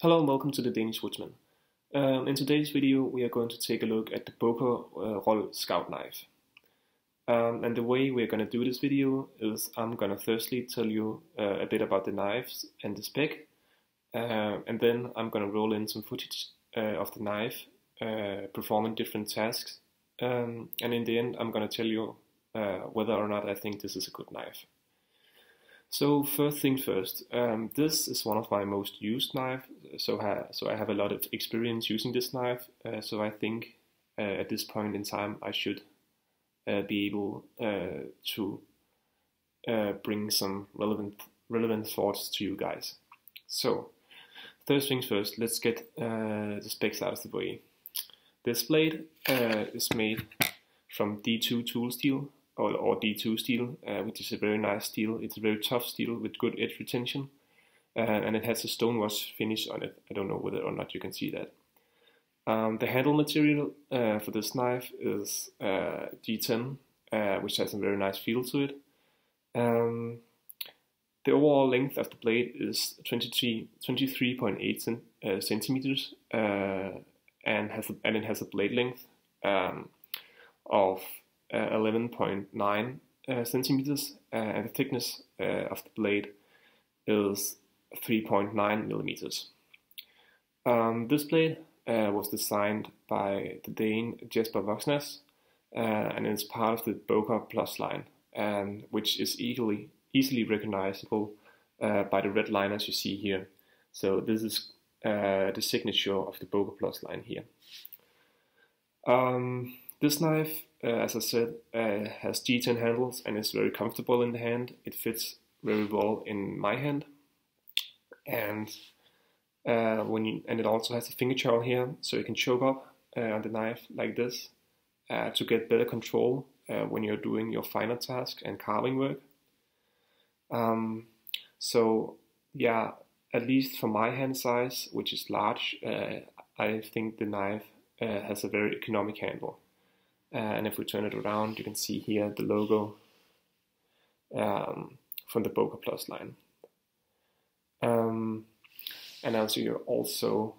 Hello and welcome to the Danish Woodsman. In today's video we are going to take a look at the Böker Rold scout knife. And the way we're going to do this video is I'm going to firstly tell you a bit about the knives and the spec, and then I'm going to roll in some footage of the knife performing different tasks, and in the end I'm going to tell you whether or not I think this is a good knife. So first thing first, this is one of my most used knives, so I have a lot of experience using this knife, so I think at this point in time I should be able to bring some relevant thoughts to you guys. So first things first, let's get the specs out of the way. This blade is made from D2 tool steel, or D2 steel, which is a very nice steel. It's a very tough steel with good edge retention, and it has a stonewash finish on it. I don't know whether or not you can see that. The handle material for this knife is G10, which has a very nice feel to it. The overall length of the blade is 23.8 centimeters, and it has a blade length of 11.9 centimeters, and the thickness of the blade is 3.9 millimeters. This blade was designed by the Dane Jesper Voksnes, and is part of the Böker Plus line, which is easily recognizable by the red line as you see here. So this is the signature of the Böker Plus line here. This knife, as I said, has G10 handles and is very comfortable in the hand. It fits very well in my hand, and it also has a finger chowl here, so you can choke up on the knife like this to get better control when you're doing your finer tasks and carving work. So yeah, at least for my hand size, which is large, I think the knife has a very economic handle. And if we turn it around, you can see here the logo from the Böker Plus line. And as you also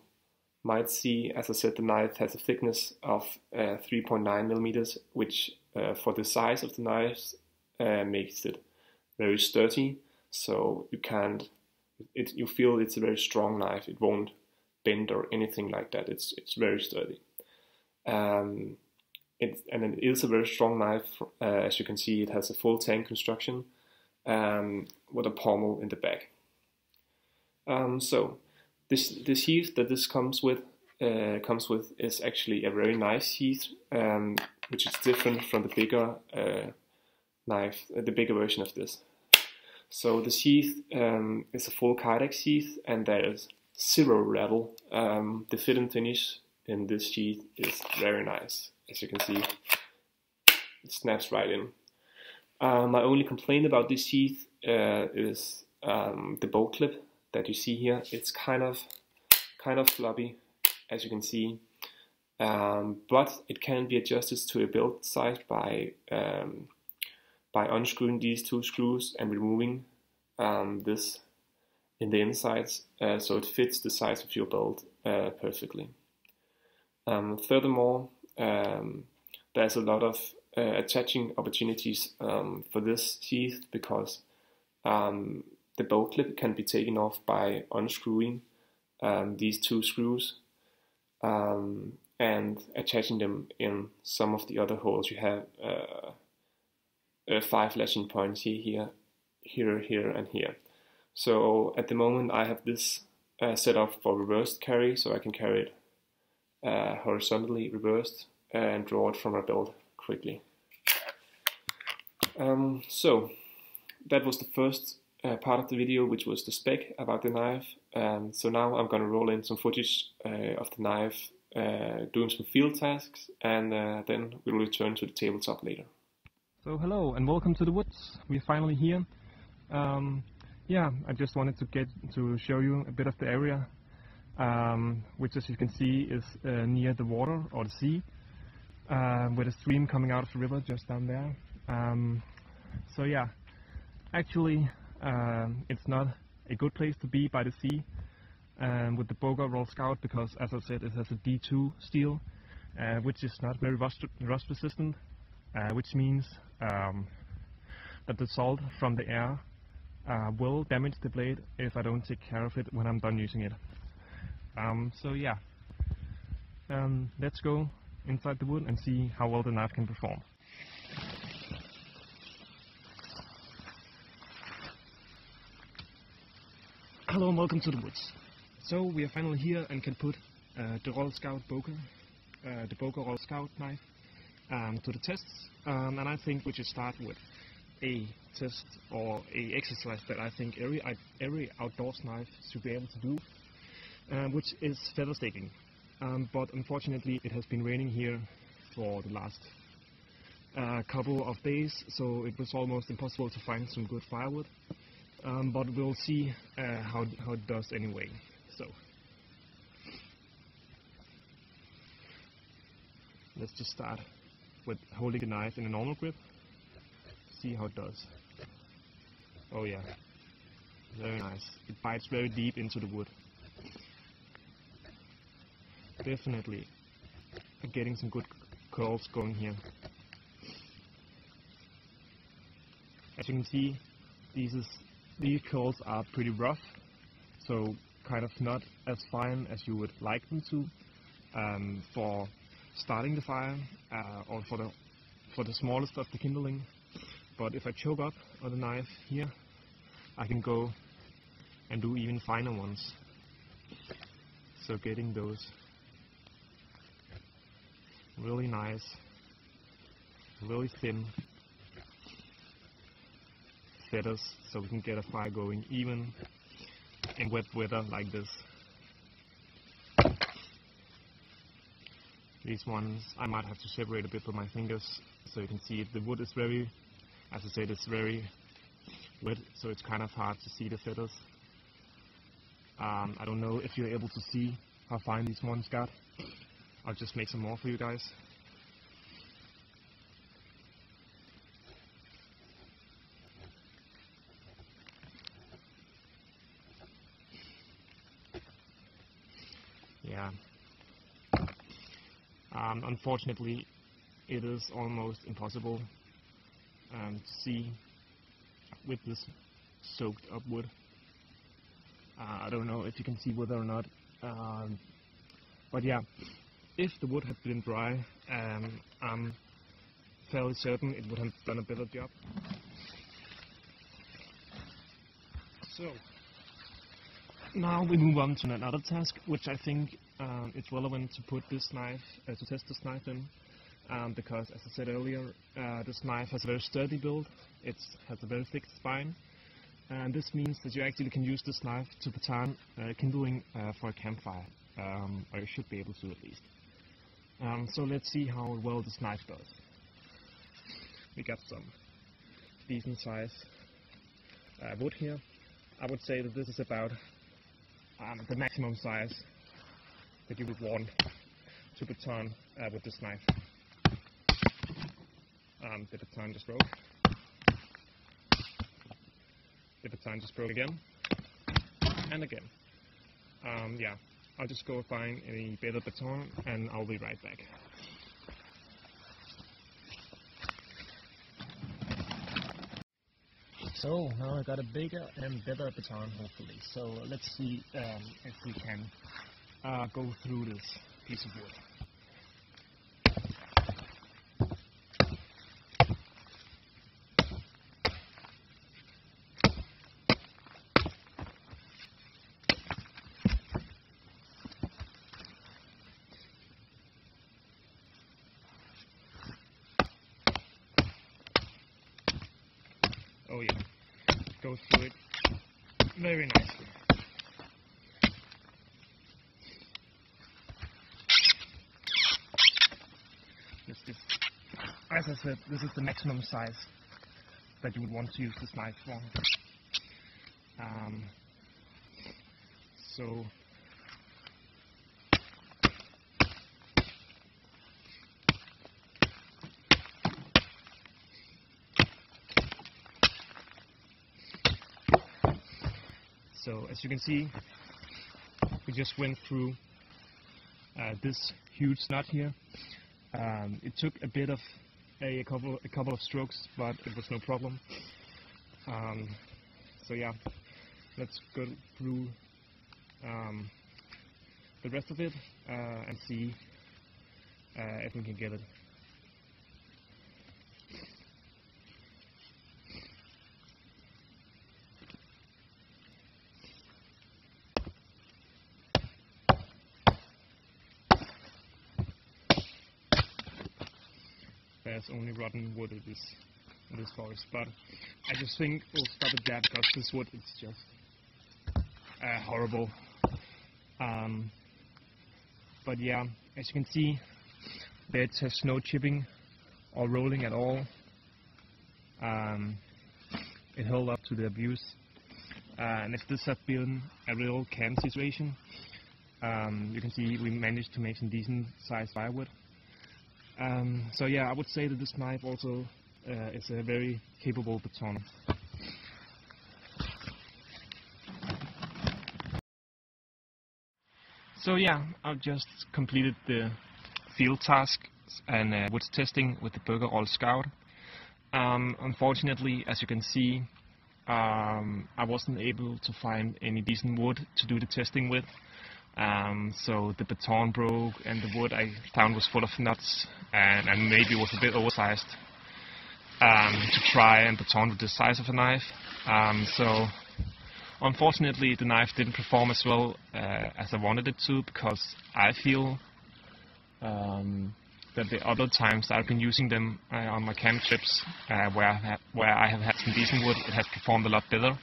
might see, as I said, the knife has a thickness of 3.9 millimeters, which for the size of the knives makes it very sturdy. So you feel it's a very strong knife. It won't bend or anything like that. It's very sturdy. And it is a very strong knife. As you can see, it has a full tang construction with a pommel in the back. So this sheath that this comes with is actually a very nice sheath, which is different from the bigger knife, the bigger version of this. So the sheath is a full Kydex sheath, and there is zero rattle. The fit and finish in this sheath is very nice. As you can see, it snaps right in. My only complaint about this sheath is the bolt clip that you see here. It's kind of floppy, as you can see, but it can be adjusted to a build size by unscrewing these two screws and removing this in the insides, so it fits the size of your belt perfectly. Furthermore, there's a lot of attaching opportunities for this sheath, because the bolt clip can be taken off by unscrewing these two screws and attaching them in some of the other holes. You have 5 latching points here, and here. So at the moment I have this set up for reversed carry, so I can carry it horizontally reversed and draw it from a belt quickly. So that was the first part of the video, which was the spec about the knife. So now I'm going to roll in some footage of the knife doing some field tasks, and then we'll return to the tabletop later. So hello and welcome to the woods. We're finally here. Yeah, I just wanted to show you a bit of the area, which, as you can see, is near the water or the sea, with a stream coming out of the river just down there. So yeah, actually it's not a good place to be by the sea. with the Böker Rold Scout, because as I said, it has a D2 steel, which is not very rust resistant, which means that the salt from the air will damage the blade if I don't take care of it when I'm done using it. So yeah, let's go inside the wood and see how well the knife can perform. Hello and welcome to the woods. So we are finally here and can put the Rold Scout Böker, the Böker Rold Scout knife, to the tests, and I think we should start with a test or a exercise that I think every outdoors knife should be able to do, which is feather staking. But unfortunately it has been raining here for the last couple of days, so it was almost impossible to find some good firewood. But we'll see how it does anyway. So let's just start with holding the knife in a normal grip. See how it does. Oh yeah, very nice. It bites very deep into the wood. Definitely getting some good curls going here. As you can see, these curls are pretty rough, so kind of not as fine as you would like them to for starting the fire or for the smallest of the kindling. But if I choke up on the knife here, I can go and do even finer ones. So getting those really nice, really thin feathers, so we can get a fire going even in wet weather like this. These ones I might have to separate a bit with my fingers so you can see it. The wood is very, as I said, it's very wet, so it's kind of hard to see the feathers. I don't know if you're able to see how fine these ones got. I'll just make some more for you guys. Yeah. Unfortunately, it is almost impossible to see with this soaked up wood. I don't know if you can see whether or not, but yeah, if the wood had been dry, I'm fairly certain it would have done a better job. So now we move on to another task, which I think it's relevant to put this knife, to test this knife in, because as I said earlier, this knife has a very sturdy build. It has a very thick spine, and this means that you actually can use this knife to baton kindling for a campfire, or you should be able to at least. So let's see how well this knife does. We got some decent size wood here. I would say that this is about the maximum size that you would want to baton with this knife. The baton just broke. The baton just broke again and again. Yeah, I'll just go find a better baton and I'll be right back. So now I got a bigger and better baton, hopefully. So let's see if we can go through this piece of wood. Oh yeah, goes through it very nicely. As I said, this is the maximum size that you would want to use this knife for. So as you can see, it just went through this huge nut here. It took a bit of a couple of strokes, but it was no problem. So yeah, let's go through the rest of it and see if we can get it. There's only rotten wood in this forest, but I just think we'll stop at that because this wood is just horrible. But yeah, as you can see, the edge has no chipping or rolling at all. It held up to the abuse, and if this had been a real camp situation, you can see we managed to make some decent sized firewood. So yeah, I would say that this knife also is a very capable baton. So yeah, I've just completed the field task and wood testing with the Böker Rold Scout. Unfortunately, as you can see, I wasn't able to find any decent wood to do the testing with. So the baton broke, and the wood I found was full of nuts and maybe was a bit oversized to try and baton with the size of a knife. So unfortunately the knife didn't perform as well as I wanted it to, because I feel that the other times I've been using them on my camp trips where I have had some decent wood, it has performed a lot better.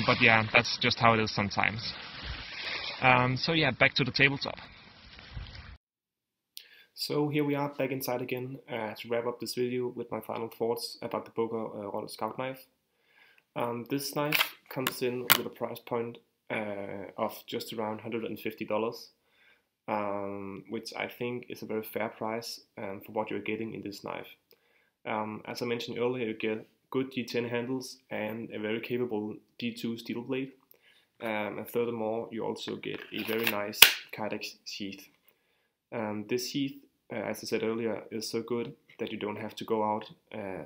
But yeah, that's just how it is sometimes. So yeah, back to the tabletop. So here we are back inside again to wrap up this video with my final thoughts about the Böker Rold Scout knife. This knife comes in with a price point of just around $150, which I think is a very fair price for what you're getting in this knife. As I mentioned earlier, you get good G10 handles and a very capable D2 steel blade. And furthermore, you also get a very nice Kydex sheath. This sheath, as I said earlier, is so good that you don't have to go out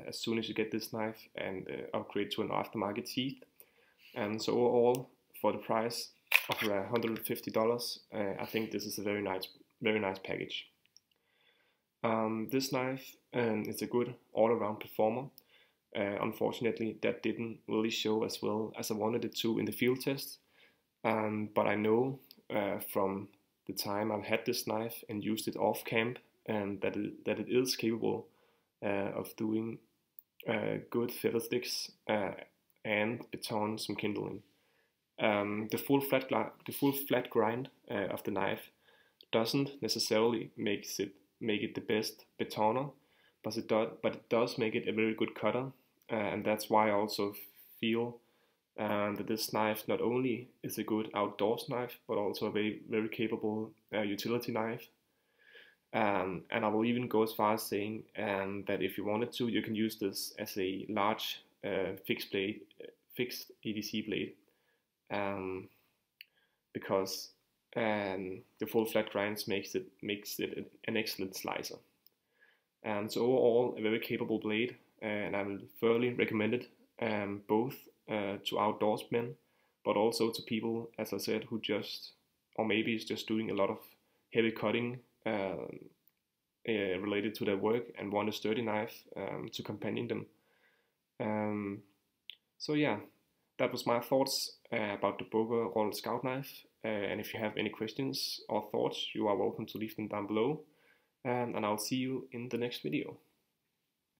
as soon as you get this knife and upgrade to an aftermarket sheath. And so overall, for the price of $150, I think this is a very nice package. This knife is a good all-around performer. Unfortunately, that didn't really show as well as I wanted it to in the field test. But I know from the time I've had this knife and used it off camp, that it is capable of doing good feather sticks and baton some kindling. The full flat grind of the knife doesn't necessarily make it the best batoner, but it does make it a very good cutter, and that's why I also feel that this knife not only is a good outdoors knife, but also a very capable utility knife. And I will even go as far as saying that if you wanted to, you can use this as a large fixed ADC blade, because the full flat grinds makes it an excellent slicer. So overall, a very capable blade, and I will thoroughly recommend it both to outdoorsmen, but also to people, as I said, who just, or maybe is just doing a lot of heavy cutting related to their work and want a sturdy knife to companion them. So yeah, that was my thoughts about the Böker Rold Scout knife. And if you have any questions or thoughts, you are welcome to leave them down below. And I'll see you in the next video.